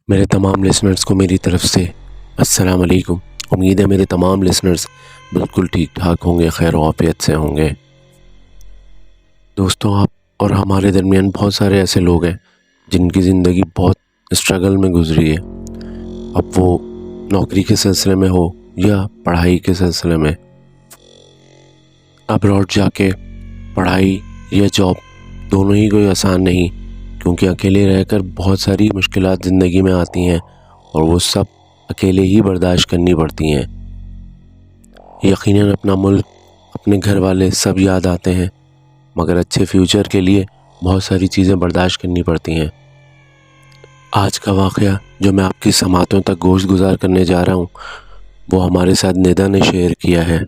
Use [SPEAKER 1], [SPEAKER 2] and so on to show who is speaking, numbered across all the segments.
[SPEAKER 1] میرے تمام لسنرز کو میری طرف سے السلام علیکم۔ امید ہے میرے تمام لسنرز بالکل ٹھیک ٹھاک ہوں گے، خیر و عافیت سے ہوں گے۔ دوستوں، آپ اور ہمارے درمیان بہت سارے ایسے لوگ ہیں جن کی زندگی بہت اسٹرگل میں گزری ہے، اب وہ نوکری کے سلسلے میں ہو یا پڑھائی کے سلسلے میں۔ ابراڈ جا کے پڑھائی یا جاب دونوں ہی کوئی آسان نہیں، کیونکہ اکیلے رہ کر بہت ساری مشکلات زندگی میں آتی ہیں اور وہ سب اکیلے ہی برداشت کرنی پڑتی ہیں۔ یقیناً اپنا ملک، اپنے گھر والے سب یاد آتے ہیں، مگر اچھے فیوچر کے لیے بہت ساری چیزیں برداشت کرنی پڑتی ہیں۔ آج کا واقعہ جو میں آپ کی سماعتوں تک گوشت گزار کرنے جا رہا ہوں وہ ہمارے ساتھ ندا نے شیئر کیا ہے۔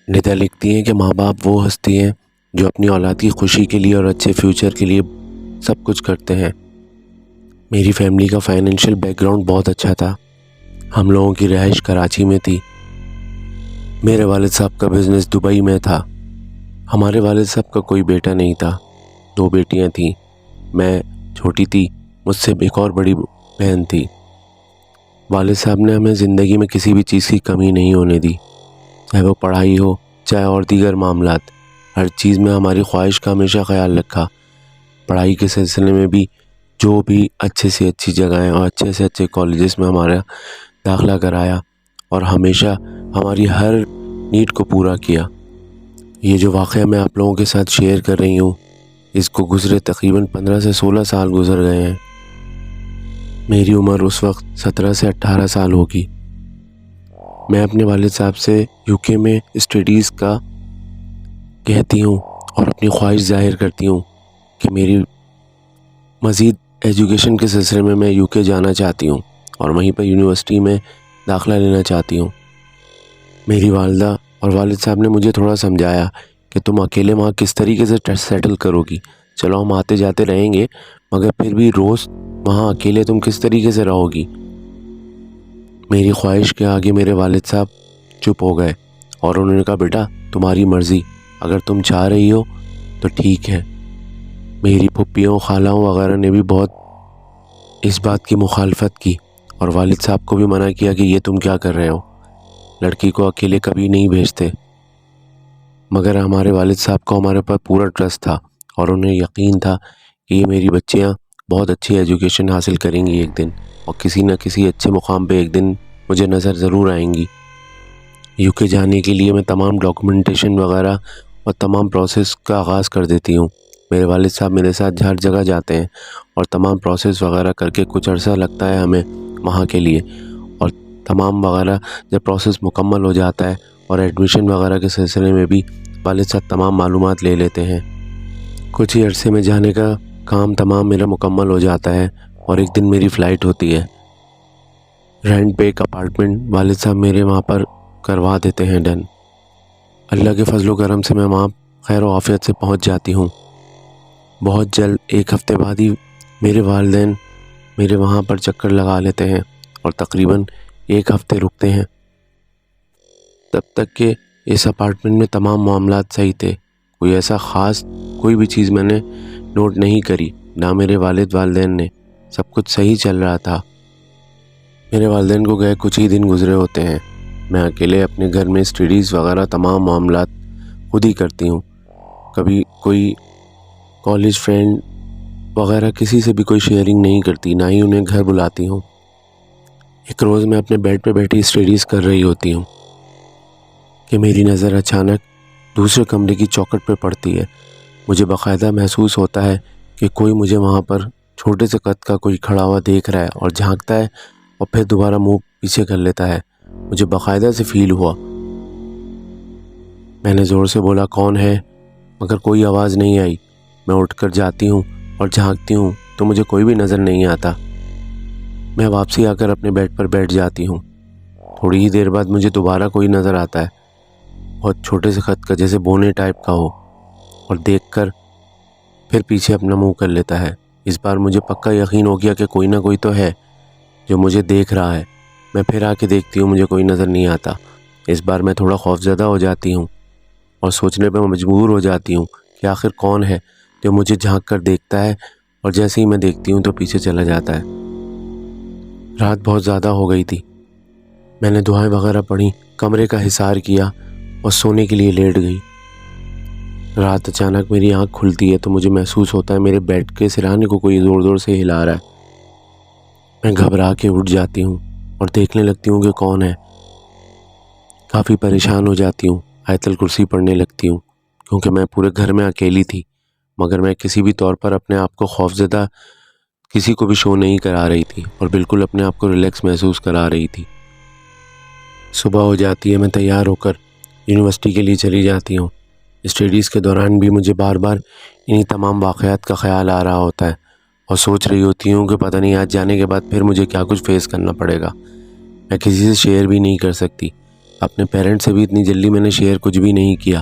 [SPEAKER 1] ندا لکھتی ہیں کہ ماں باپ وہ ہستی ہیں جو اپنی اولاد کی خوشی کے لیے اور اچھے فیوچر کے لیے سب کچھ کرتے ہیں۔ میری فیملی کا فائنینشیل بیک گراؤنڈ بہت اچھا تھا۔ ہم لوگوں کی رہائش کراچی میں تھی۔ میرے والد صاحب کا بزنس دبئی میں تھا۔ ہمارے والد صاحب کا کوئی بیٹا نہیں تھا، 2 بیٹیاں تھیں، میں چھوٹی تھی، مجھ سے ایک اور بڑی بہن تھی۔ والد صاحب نے ہمیں زندگی میں کسی بھی چیز کی کمی نہیں ہونے دی، چاہے وہ پڑھائی ہو، چاہے اور دیگر معاملات، ہر چیز میں ہماری خواہش کا ہمیشہ خیال رکھا۔ پڑھائی کے سلسلے میں بھی جو بھی اچھے سے اچھی جگہیں اور اچھے سے اچھے کالجز میں ہمارا داخلہ کرایا اور ہمیشہ ہماری ہر نیڈ کو پورا کیا۔ یہ جو واقعہ میں آپ لوگوں کے ساتھ شیئر کر رہی ہوں، اس کو گزرے تقریباً 15 سے 16 سال گزر گئے ہیں۔ میری عمر اس وقت 17 سے 18 سال ہوگی۔ میں اپنے والد صاحب سے UK میں اسٹڈیز کا کہتی ہوں اور اپنی خواہش ظاہر کرتی ہوں کہ میری مزید ایجوکیشن کے سلسلے میں UK جانا چاہتی ہوں اور وہیں پر یونیورسٹی میں داخلہ لینا چاہتی ہوں۔ میری والدہ اور والد صاحب نے مجھے تھوڑا سمجھایا کہ تم اکیلے وہاں کس طریقے سے سیٹل کرو گی، چلو ہم آتے جاتے رہیں گے مگر پھر بھی روز وہاں اکیلے تم کس طریقے سے رہو گی۔ میری خواہش کے آگے میرے والد صاحب چپ ہو گئے اور انہوں نے کہا بیٹا تمہاری مرضی، اگر تم چاہ رہی ہو تو ٹھیک ہے۔ میری پھپھیوں، خالاؤں وغیرہ نے بھی بہت اس بات کی مخالفت کی اور والد صاحب کو بھی منع کیا کہ یہ تم کیا کر رہے ہو، لڑکی کو اکیلے کبھی نہیں بھیجتے۔ مگر ہمارے والد صاحب کو ہمارے پر پورا ٹرسٹ تھا اور انہیں یقین تھا کہ یہ میری بچیاں بہت اچھی ایجوکیشن حاصل کریں گی ایک دن، اور کسی نہ کسی اچھے مقام پہ ایک دن مجھے نظر ضرور آئیں گی۔ UK جانے کے لیے میں تمام ڈاکومنٹیشن وغیرہ اور تمام پروسیس کا آغاز کر دیتی ہوں۔ میرے والد صاحب میرے ساتھ ہر جگہ جاتے ہیں اور تمام پروسیس وغیرہ کر کے کچھ عرصہ لگتا ہے ہمیں وہاں کے لیے، اور تمام وغیرہ جب پروسیس مکمل ہو جاتا ہے اور ایڈمیشن وغیرہ کے سلسلے میں بھی والد صاحب تمام معلومات لے لیتے ہیں۔ کچھ ہی عرصے میں جانے کا کام تمام میرا مکمل ہو جاتا ہے اور ایک دن میری فلائٹ ہوتی ہے۔ رینٹ پہ ایک اپارٹمنٹ والد صاحب میرے وہاں پر کروا دیتے ہیں ڈن۔ اللہ کے فضل و کرم سے میں وہاں خیر و عافیت سے پہنچ جاتی ہوں۔ بہت جلد 1 ہفتے بعد ہی میرے والدین میرے وہاں پر چکر لگا لیتے ہیں اور تقریباً 1 ہفتے رکتے ہیں، تب تک کہ اس اپارٹمنٹ میں تمام معاملات صحیح تھے، کوئی ایسا خاص کوئی بھی چیز میں نے نوٹ نہیں کری، نہ میرے والدین نے، سب کچھ صحیح چل رہا تھا۔ میرے والدین کو گئے کچھ ہی دن گزرے ہوتے ہیں، میں اکیلے اپنے گھر میں اسٹڈیز وغیرہ تمام معاملات خود ہی کرتی ہوں۔ کبھی کوئی کالج فرینڈ وغیرہ کسی سے بھی کوئی شیئرنگ نہیں کرتی، نہ ہی انہیں گھر بلاتی ہوں۔ ایک روز میں اپنے بیڈ پہ بیٹھی اسٹڈیز کر رہی ہوتی ہوں کہ میری نظر اچانک دوسرے کمرے کی چوکھٹ پہ پڑتی ہے۔ مجھے باقاعدہ محسوس ہوتا ہے کہ کوئی مجھے وہاں پر چھوٹے سے قد کا کوئی کھڑا ہوا دیکھ رہا ہے اور جھانکتا ہے اور پھر دوبارہ منہ پیچھے کر لیتا ہے۔ مجھے باقاعدہ سے فیل ہوا۔ میں نے زور سے بولا کون ہے، مگر کوئی آواز نہیں آئی۔ میں اٹھ کر جاتی ہوں اور جھانکتی ہوں تو مجھے کوئی بھی نظر نہیں آتا۔ میں واپسی آ کر اپنے بیڈ پر بیٹھ جاتی ہوں۔ تھوڑی ہی دیر بعد مجھے دوبارہ کوئی نظر آتا ہے، بہت چھوٹے سے خط کا، جیسے بونے ٹائپ کا ہو، اور دیکھ کر پھر پیچھے اپنا منہ کر لیتا ہے۔ اس بار مجھے پکا یقین ہو گیا کہ کوئی نہ کوئی تو ہے جو مجھے دیکھ رہا ہے۔ میں پھر آ کے دیکھتی ہوں، مجھے کوئی نظر نہیں آتا۔ اس بار میں تھوڑا خوفزدہ ہو جاتی ہوں اور سوچنے پہ مجبور ہو جاتی ہوں کہ آخر کون ہے جو مجھے جھانک کر دیکھتا ہے اور جیسے ہی میں دیکھتی ہوں تو پیچھے چلا جاتا ہے۔ رات بہت زیادہ ہو گئی تھی۔ میں نے دعائیں وغیرہ پڑھی، کمرے کا حصار کیا اور سونے کے لیے لیٹ گئی۔ رات اچانک میری آنکھ کھلتی ہے تو مجھے محسوس ہوتا ہے میرے بیڈ کے سرہانے کو کوئی زور زور سے ہلا رہا ہے۔ میں گھبرا کے اٹھ جاتی ہوں اور دیکھنے لگتی ہوں کہ کون ہے۔ کافی پریشان ہو جاتی ہوں، آیت الکرسی پڑھنے لگتی ہوں کیونکہ میں پورے گھر میں اکیلی تھی، مگر میں کسی بھی طور پر اپنے آپ کو خوفزدہ کسی کو بھی شو نہیں کرا رہی تھی اور بالکل اپنے آپ کو ریلیکس محسوس کرا رہی تھی۔ صبح ہو جاتی ہے، میں تیار ہو کر یونیورسٹی کے لیے چلی جاتی ہوں۔ اسٹڈیز کے دوران بھی مجھے بار بار انہی تمام واقعات کا خیال آ رہا ہوتا ہے اور سوچ رہی ہوتی ہوں کہ پتہ نہیں آج جانے کے بعد پھر مجھے کیا کچھ فیس کرنا پڑے گا۔ میں کسی سے شیئر بھی نہیں کر سکتی، اپنے پیرنٹس سے بھی اتنی جلدی میں نے شیئر کچھ بھی نہیں کیا،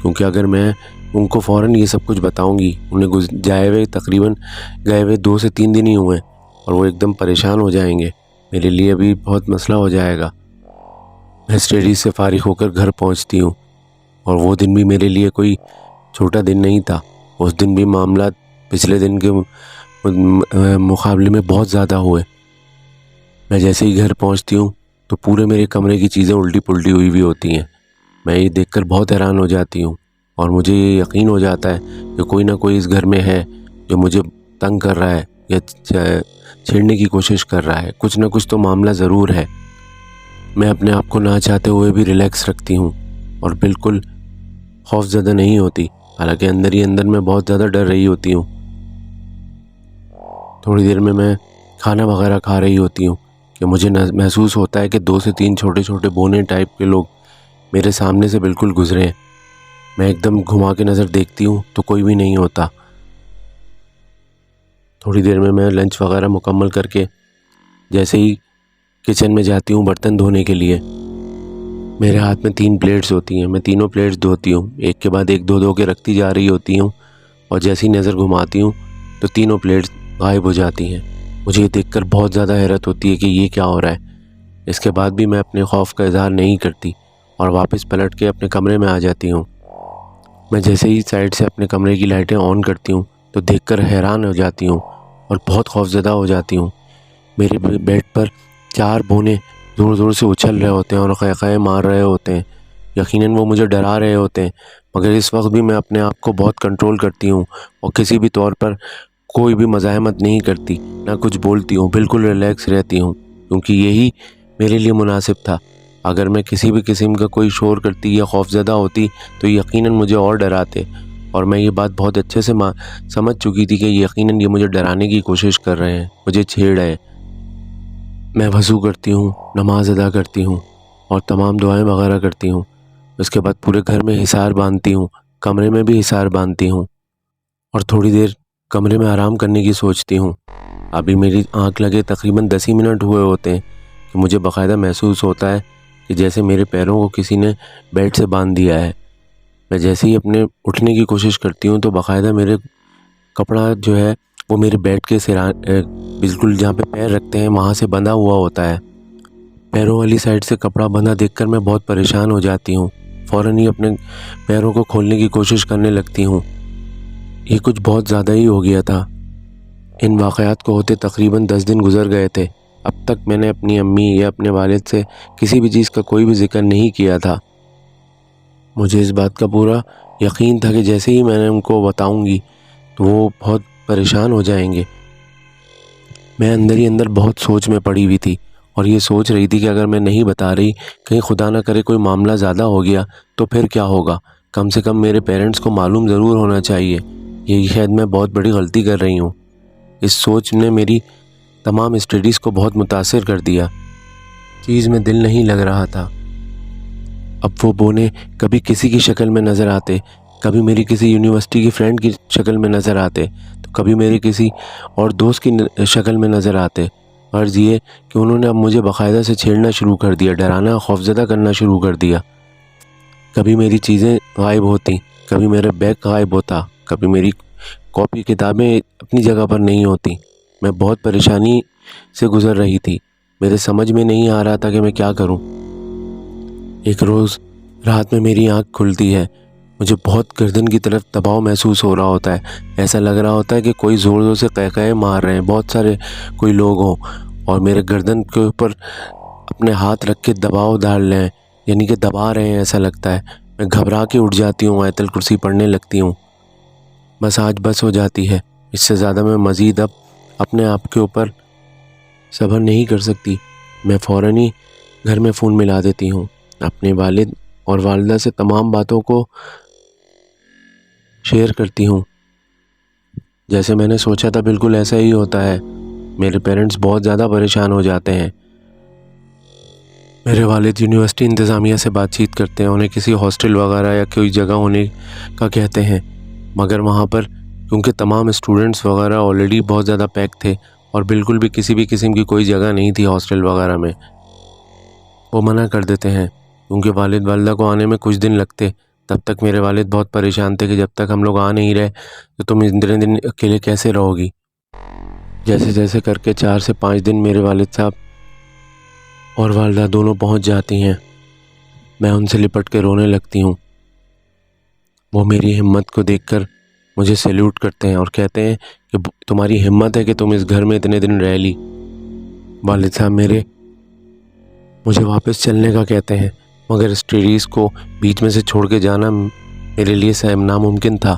[SPEAKER 1] کیونکہ اگر میں ان کو فوراً یہ سب کچھ بتاؤں گی، انہیں تقریباً گئے ہوئے 2 سے 3 دن ہی ہوئے اور وہ ایک دم پریشان ہو جائیں گے، میرے لیے بھی بہت مسئلہ ہو جائے گا۔ میں اسٹڈیز سے فارغ ہو کر گھر پہنچتی ہوں اور وہ دن بھی میرے لیے کوئی چھوٹا دن نہیں تھا۔ اس دن بھی معاملات پچھلے دن کے مقابلے میں بہت زیادہ ہوئے۔ میں جیسے ہی گھر پہنچتی ہوں تو پورے میرے کمرے کی چیزیں الٹی پلٹی ہوئی ہوتی ہیں۔ میں یہ دیکھ کر بہت حیران ہو جاتی ہوں اور مجھے یہ یقین ہو جاتا ہے کہ کوئی نہ کوئی اس گھر میں ہے جو مجھے تنگ کر رہا ہے یا چھیڑنے کی کوشش کر رہا ہے۔ کچھ نہ کچھ تو معاملہ ضرور ہے۔ میں اپنے آپ کو نہ چاہتے ہوئے بھی ریلیکس رکھتی ہوں اور بالکل خوف زدہ نہیں ہوتی، حالانکہ اندر ہی اندر میں بہت زیادہ ڈر رہی ہوتی ہوں۔ تھوڑی دیر میں کھانا وغیرہ کھا رہی ہوتی ہوں کہ مجھے محسوس ہوتا ہے کہ 2 سے 3 چھوٹے چھوٹے بونے ٹائپ کے لوگ میرے سامنے سے بالکل گزرے ہیں۔ میں ایک دم گھما کے نظر دیکھتی ہوں تو کوئی بھی نہیں ہوتا۔ تھوڑی دیر میں لنچ وغیرہ مکمل کر کے جیسے ہی کچن میں جاتی ہوں برتن دھونے کے لیے، میرے ہاتھ میں 3 پلیٹس ہوتی ہیں۔ میں تینوں پلیٹس دھوتی ہوں، ایک کے بعد ایک دھو کے رکھتی جا رہی ہوتی ہوں اور جیسے ہی نظر گھماتی ہوں تو تینوں پلیٹس غائب ہو جاتی ہیں۔ مجھے یہ دیکھ کر بہت زیادہ حیرت ہوتی ہے کہ یہ کیا ہو رہا ہے۔ اس کے بعد بھی میں اپنے خوف کا اظہار نہیں کرتی اور واپس پلٹ کے اپنے کمرے میں آ جاتی ہوں۔ میں جیسے ہی سائڈ سے اپنے کمرے کی لائٹیں آن کرتی ہوں تو دیکھ کر حیران ہو جاتی ہوں اور بہت خوفزدہ ہو جاتی ہوں۔ میرے بیڈ پر 4 بونے زور زور سے اچھل رہے ہوتے ہیں اور قہقہے مار رہے ہوتے ہیں۔ یقیناً وہ مجھے ڈرا رہے ہوتے ہیں، مگر اس وقت بھی میں اپنے آپ کو بہت کنٹرول کرتی ہوں اور کسی بھی طور پر کوئی بھی مزاحمت نہیں کرتی، نہ کچھ بولتی ہوں، بالکل ریلیکس رہتی ہوں، کیونکہ یہی میرے لیے مناسب تھا۔ اگر میں کسی بھی قسم کا کوئی شور کرتی یا خوفزدہ ہوتی تو یقیناً مجھے اور ڈراتے، اور میں یہ بات بہت اچھے سے سمجھ چکی تھی کہ یقیناً یہ مجھے ڈرانے کی کوشش کر رہے ہیں، مجھے چھیڑ رہے ہیں۔ میں وضو کرتی ہوں، نماز ادا کرتی ہوں اور تمام دعائیں وغیرہ کرتی ہوں۔ اس کے بعد پورے گھر میں حصار باندھتی ہوں، کمرے میں بھی حصار باندھتی ہوں اور تھوڑی دیر کمرے میں آرام کرنے کی سوچتی ہوں۔ ابھی میری آنکھ لگے تقریباً 10 ہی منٹ ہوئے ہوتے ہیں کہ مجھے باقاعدہ محسوس ہوتا ہے کہ جیسے میرے پیروں کو کسی نے بیڈ سے باندھ دیا ہے۔ میں جیسے ہی اپنے اٹھنے کی کوشش کرتی ہوں تو باقاعدہ میرے کپڑا جو ہے وہ میرے بیڈ کے بالکل جہاں پہ پیر رکھتے ہیں وہاں سے بندھا ہوا ہوتا ہے۔ پیروں والی سائڈ سے کپڑا بندھا دیکھ کر میں بہت پریشان ہو جاتی ہوں، فوراً ہی اپنے پیروں کو کھولنے کی کوشش کرنے لگتی ہوں۔ یہ کچھ بہت زیادہ ہی ہو گیا تھا۔ ان واقعات کو ہوتے تقریباً 10 دن گزر گئے تھے۔ اب تک میں نے اپنی امی یا اپنے والد سے کسی بھی چیز کا کوئی بھی ذکر نہیں کیا تھا۔ مجھے اس بات کا پورا یقین تھا کہ جیسے ہی میں نے ان کو بتاؤں گی تو وہ بہت پریشان ہو جائیں گے۔ میں اندر ہی اندر بہت سوچ میں پڑی ہوئی تھی اور یہ سوچ رہی تھی کہ اگر میں نہیں بتا رہی، کہیں خدا نہ کرے کوئی معاملہ زیادہ ہو گیا تو پھر کیا ہوگا۔ کم سے کم میرے پیرنٹس کو معلوم ضرور ہونا چاہیے۔ یہی شاید میں بہت بڑی غلطی کر رہی ہوں۔ اس سوچ نے میری تمام اسٹڈیز کو بہت متاثر کر دیا۔ چیز میں دل نہیں لگ رہا تھا۔ اب وہ بونے کبھی کسی کی شکل میں نظر آتے، کبھی میری کسی یونیورسٹی کی فرینڈ کی شکل میں نظر آتے، تو کبھی میری کسی اور دوست کی شکل میں نظر آتے۔ غرض یہ کہ انہوں نے اب مجھے باقاعدہ سے چھیڑنا شروع کر دیا، ڈرانا، خوفزدہ کرنا شروع کر دیا۔ کبھی میری چیزیں غائب ہوتی، کبھی میرا بیگ غائب ہوتا، کبھی میری کاپی کتابیں اپنی جگہ پر نہیں ہوتی۔ میں بہت پریشانی سے گزر رہی تھی، میرے سمجھ میں نہیں آ رہا تھا کہ میں کیا کروں۔ ایک روز رات میں میری آنکھ کھلتی ہے، مجھے بہت گردن کی طرف دباؤ محسوس ہو رہا ہوتا ہے۔ ایسا لگ رہا ہوتا ہے کہ کوئی زور زور سے قہقہے مار رہے ہیں، بہت سارے کوئی لوگ ہوں اور میرے گردن کے اوپر اپنے ہاتھ رکھ کے دباؤ ڈال لیں، یعنی کہ دبا رہے ہیں ایسا لگتا ہے۔ میں گھبرا کے اٹھ جاتی ہوں، آیت الکرسی پڑھنے لگتی ہوں۔ بس آج بس ہو جاتی ہے، اس سے زیادہ میں مزید اب اپنے آپ کے اوپر صبر نہیں کر سکتی۔ میں فوراً ہی گھر میں فون ملا دیتی ہوں، اپنے والد اور والدہ سے تمام باتوں کو شیئر کرتی ہوں۔ جیسے میں نے سوچا تھا بالکل ایسا ہی ہوتا ہے۔ میرے پیرنٹس بہت زیادہ پریشان ہو جاتے ہیں۔ میرے والد یونیورسٹی انتظامیہ سے بات چیت کرتے ہیں، انہیں کسی ہاسٹل وغیرہ یا کوئی جگہ ہونے کا کہتے ہیں، مگر وہاں پر کیونکہ تمام اسٹوڈنٹس وغیرہ آلریڈی بہت زیادہ پیک تھے اور بالکل بھی کسی بھی قسم کی کوئی جگہ نہیں تھی ہاسٹل وغیرہ میں، وہ منع کر دیتے ہیں کیونکہ والد والدہ کو آنے میں کچھ دن لگتے۔ تب تک میرے والد بہت پریشان تھے کہ جب تک ہم لوگ آ نہیں رہے تو تم اتنے دن اکیلے کیسے رہو گی۔ جیسے جیسے کر کے 4 سے 5 دن میرے والد صاحب اور والدہ دونوں پہنچ جاتی ہیں۔ میں ان سے لپٹ کے رونے لگتی ہوں۔ وہ میری ہمت کو دیکھ کر مجھے سیلیوٹ کرتے ہیں اور کہتے ہیں کہ تمہاری ہمت ہے کہ تم اس گھر میں اتنے دن رہ لی۔ والد صاحب میرے مجھے واپس چلنے کا کہتے ہیں، مگر اسٹڈیز کو بیچ میں سے چھوڑ کے جانا میرے لیے ناممکن تھا۔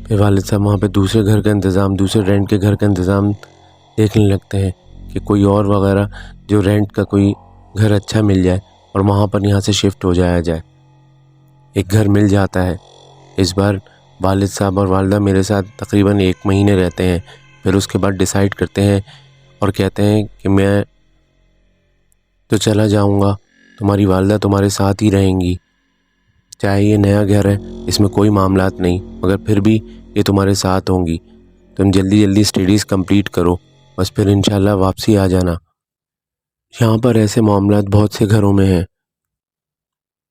[SPEAKER 1] پھر والد صاحب وہاں پہ دوسرے گھر کا انتظام، دوسرے رینٹ کے گھر کا انتظام دیکھنے لگتے ہیں کہ کوئی اور وغیرہ جو رینٹ کا کوئی گھر اچھا مل جائے اور وہاں پر یہاں سے شفٹ ہو جایا جائے۔ ایک گھر مل جاتا ہے۔ اس بار والد صاحب اور والدہ میرے ساتھ تقریباً 1 مہینے رہتے ہیں، پھر اس کے بعد ڈیسائیڈ کرتے ہیں اور کہتے ہیں کہ میں تو چلا جاؤں گا، تمہاری والدہ تمہارے ساتھ ہی رہیں گی، چاہے یہ نیا گھر ہے اس میں کوئی معاملات نہیں، مگر پھر بھی یہ تمہارے ساتھ ہوں گی۔ تم جلدی جلدی اسٹڈیز کمپلیٹ کرو، بس پھر انشاءاللہ واپسی آ جانا۔ یہاں پر ایسے معاملات بہت سے گھروں میں ہیں،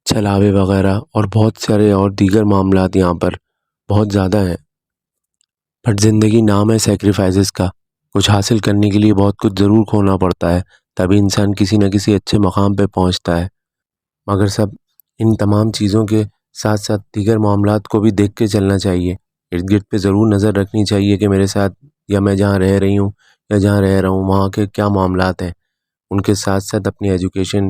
[SPEAKER 1] چھلاوے وغیرہ اور بہت سارے اور دیگر معاملات یہاں پر بہت زیادہ ہیں۔ بٹ زندگی نام ہے سیکریفائسز کا، کچھ حاصل کرنے کے لیے بہت کچھ ضرور کھونا پڑتا ہے، تبھی انسان کسی نہ کسی اچھے مقام پہ پہنچتا ہے۔ مگر سب ان تمام چیزوں کے ساتھ ساتھ دیگر معاملات کو بھی دیکھ کے چلنا چاہیے، ارد گرد پہ ضرور نظر رکھنی چاہیے کہ میرے ساتھ یا میں جہاں رہ رہی ہوں یا جہاں رہ رہا ہوں وہاں کے کیا معاملات ہیں، ان کے ساتھ ساتھ اپنی ایجوکیشن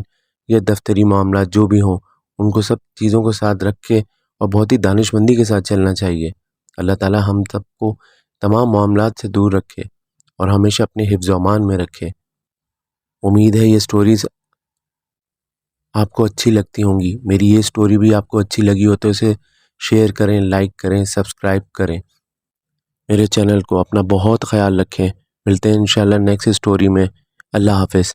[SPEAKER 1] یا دفتری معاملات جو بھی ہوں ان کو سب چیزوں کو ساتھ رکھ کے اور بہت ہی دانش مندی کے ساتھ چلنا چاہیے۔ اللہ تعالی ہم سب کو تمام معاملات سے دور رکھے اور ہمیشہ اپنے حفظ و امان میں رکھے۔ امید ہے یہ سٹوریز آپ کو اچھی لگتی ہوں گی۔ میری یہ سٹوری بھی آپ کو اچھی لگی ہو تو اسے شیئر کریں، لائک کریں، سبسکرائب کریں۔ میرے چینل کو اپنا بہت خیال رکھیں۔ ملتے ہیں انشاءاللہ نیکسٹ سٹوری میں۔ اللہ حافظ۔